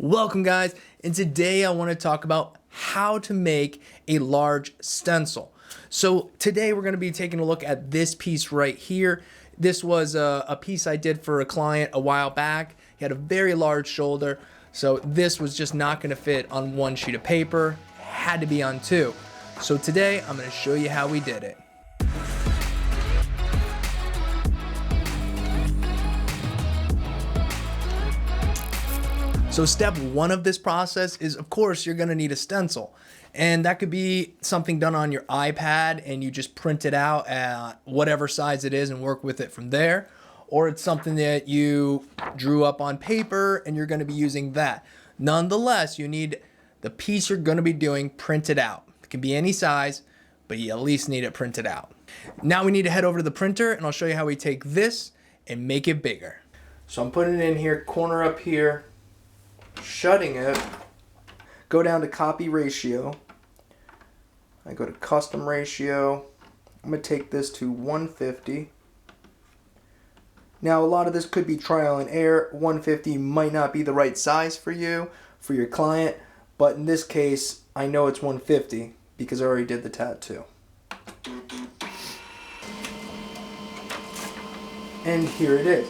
Welcome guys, and today I want to talk about how to make a large stencil. So today we're going to be taking a look at this piece right here. This was a piece I did for a client a while back. He had a very large shoulder, so this was just not going to fit on one sheet of paper. It had to be on two. So today I'm going to show you how we did it. So step one of this process is, of course, you're gonna need a stencil. And that could be something done on your iPad and you just print it out at whatever size it is and work with it from there. Or it's something that you drew up on paper and you're gonna be using that. Nonetheless, you need the piece you're gonna be doing printed out. It can be any size, but you at least need it printed out. Now we need to head over to the printer and I'll show you how we take this and make it bigger. So I'm putting it in here, corner up here, shutting it, go down to copy ratio. I go to custom ratio. I'm going to take this to 150. Now a lot of this could be trial and error. 150 might not be the right size for you, for your client, but in this case I know it's 150 because I already did the tattoo. And here it is.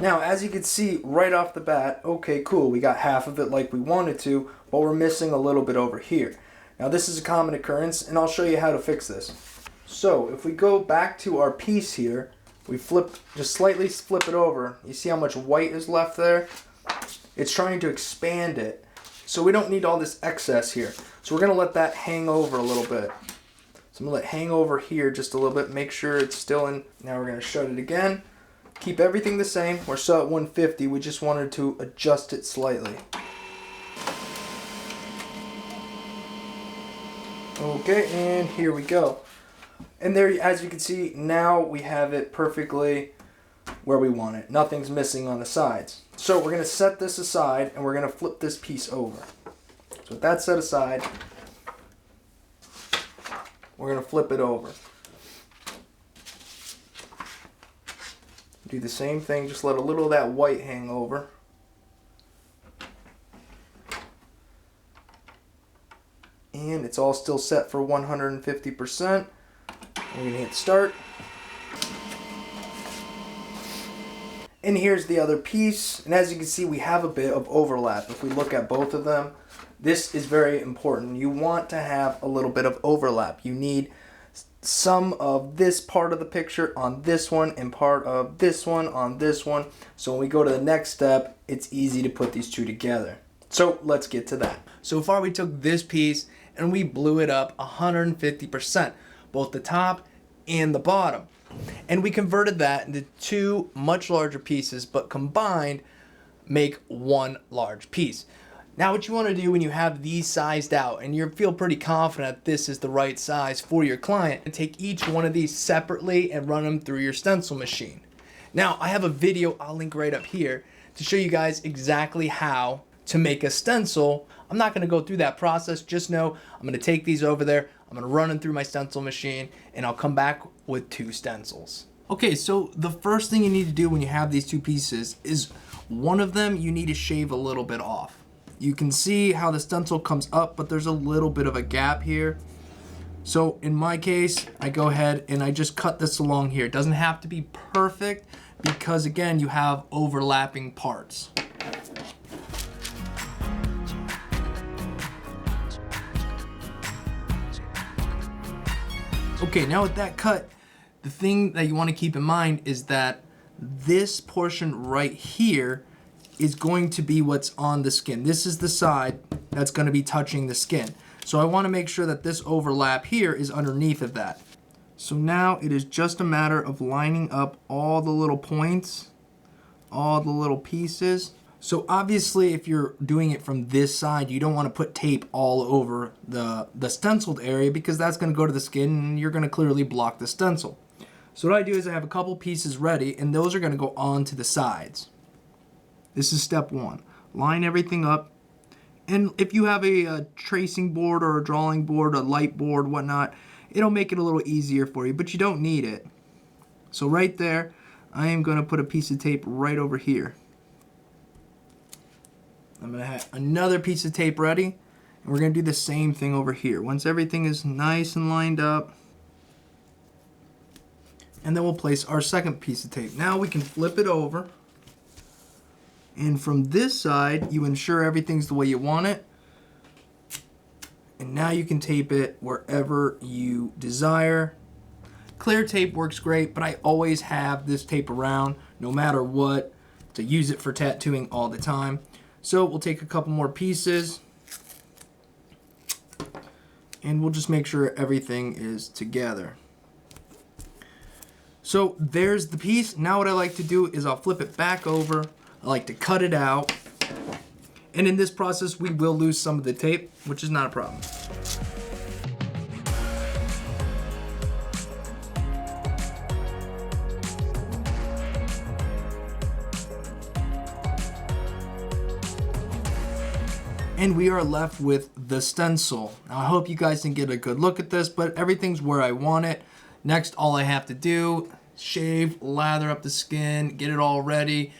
Now, as you can see right off the bat, okay, cool, we got half of it like we wanted to, but we're missing a little bit over here. Now, this is a common occurrence, and I'll show you how to fix this. So, if we go back to our piece here, we just slightly flip it over. You see how much white is left there? It's trying to expand it. So we don't need all this excess here. So we're gonna let that hang over a little bit. So I'm gonna let it hang over here just a little bit, make sure it's still in. Now we're gonna shut it again. Keep everything the same. We're still at 150. We just wanted to adjust it slightly. Okay, and here we go. And there, as you can see, now we have it perfectly where we want it. Nothing's missing on the sides. So we're going to set this aside and we're going to flip this piece over. So with that set aside, we're going to flip it over. Do the same thing, just let a little of that white hang over. And it's all still set for 150%. We're going to hit start. And here's the other piece. And as you can see, we have a bit of overlap. If we look at both of them, this is very important. You want to have a little bit of overlap. You need some of this part of the picture on this one and part of this one on this one. So when we go to the next step, it's easy to put these two together. So let's get to that. So far we took this piece and we blew it up 150%, both the top and the bottom. And we converted that into two much larger pieces, but combined make one large piece. Now what you want to do when you have these sized out and you feel pretty confident that this is the right size for your client, and take each one of these separately and run them through your stencil machine. Now I have a video I'll link right up here to show you guys exactly how to make a stencil. I'm not going to go through that process, just know I'm going to take these over there, I'm going to run them through my stencil machine, and I'll come back with two stencils. Okay, so the first thing you need to do when you have these two pieces is one of them you need to shave a little bit off. You can see how the stencil comes up, but there's a little bit of a gap here. So in my case, I go ahead and I just cut this along here. It doesn't have to be perfect because again, you have overlapping parts. Okay, now with that cut, the thing that you want to keep in mind is that this portion right here is going to be what's on the skin. This is the side that's going to be touching the skin. So I want to make sure that this overlap here is underneath of that. So now it is just a matter of lining up all the little points, all the little pieces. So obviously if you're doing it from this side, you don't want to put tape all over the stenciled area because that's going to go to the skin and you're going to clearly block the stencil. So what I do is I have a couple pieces ready and those are going to go on to the sides. This is step one. Line everything up. And if you have a tracing board or a drawing board, a light board, whatnot, it'll make it a little easier for you, but you don't need it. So right there, I am going to put a piece of tape right over here. I'm gonna have another piece of tape ready, and we're gonna do the same thing over here. Once everything is nice and lined up, and then we'll place our second piece of tape. Now we can flip it over, and from this side, you ensure everything's the way you want it. And now you can tape it wherever you desire. Clear tape works great, but I always have this tape around, no matter what, to use it for tattooing all the time. So we'll take a couple more pieces, and we'll just make sure everything is together. So there's the piece. Now what I like to do is I'll flip it back over. I like to cut it out. And in this process, we will lose some of the tape, which is not a problem. And we are left with the stencil. Now I hope you guys can get a good look at this, but everything's where I want it. Next, all I have to do, shave, lather up the skin, get it all ready,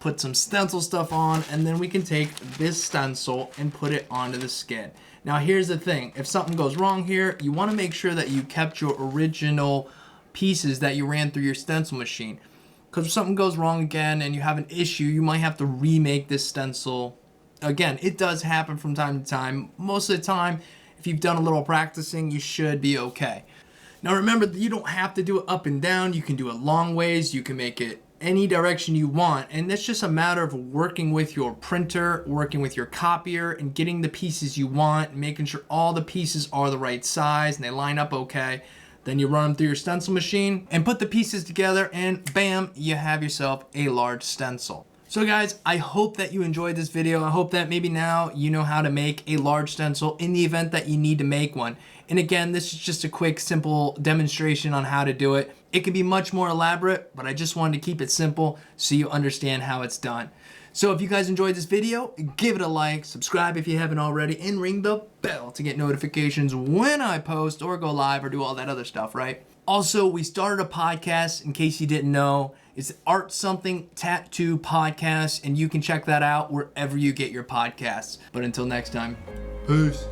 put some stencil stuff on, and then we can take this stencil and put it onto the skin. Now here's the thing, if something goes wrong here, you want to make sure that you kept your original pieces that you ran through your stencil machine. Because if something goes wrong again and you have an issue, you might have to remake this stencil. Again, it does happen from time to time. Most of the time, if you've done a little practicing, you should be okay. Now remember, you don't have to do it up and down. You can do it long ways. You can make it any direction you want, and it's just a matter of working with your printer, working with your copier, and getting the pieces you want, making sure all the pieces are the right size and they line up okay. Then you run them through your stencil machine and put the pieces together, and bam, you have yourself a large stencil. So guys, I hope that you enjoyed this video. I hope that maybe now you know how to make a large stencil in the event that you need to make one. And again, this is just a quick, simple demonstration on how to do it. It can be much more elaborate, but I just wanted to keep it simple so you understand how it's done. So if you guys enjoyed this video, give it a like, subscribe if you haven't already, and ring the bell to get notifications when I post or go live or do all that other stuff, right? Also, we started a podcast, in case you didn't know. It's Art Something Tattoo Podcast, and you can check that out wherever you get your podcasts. But until next time, peace.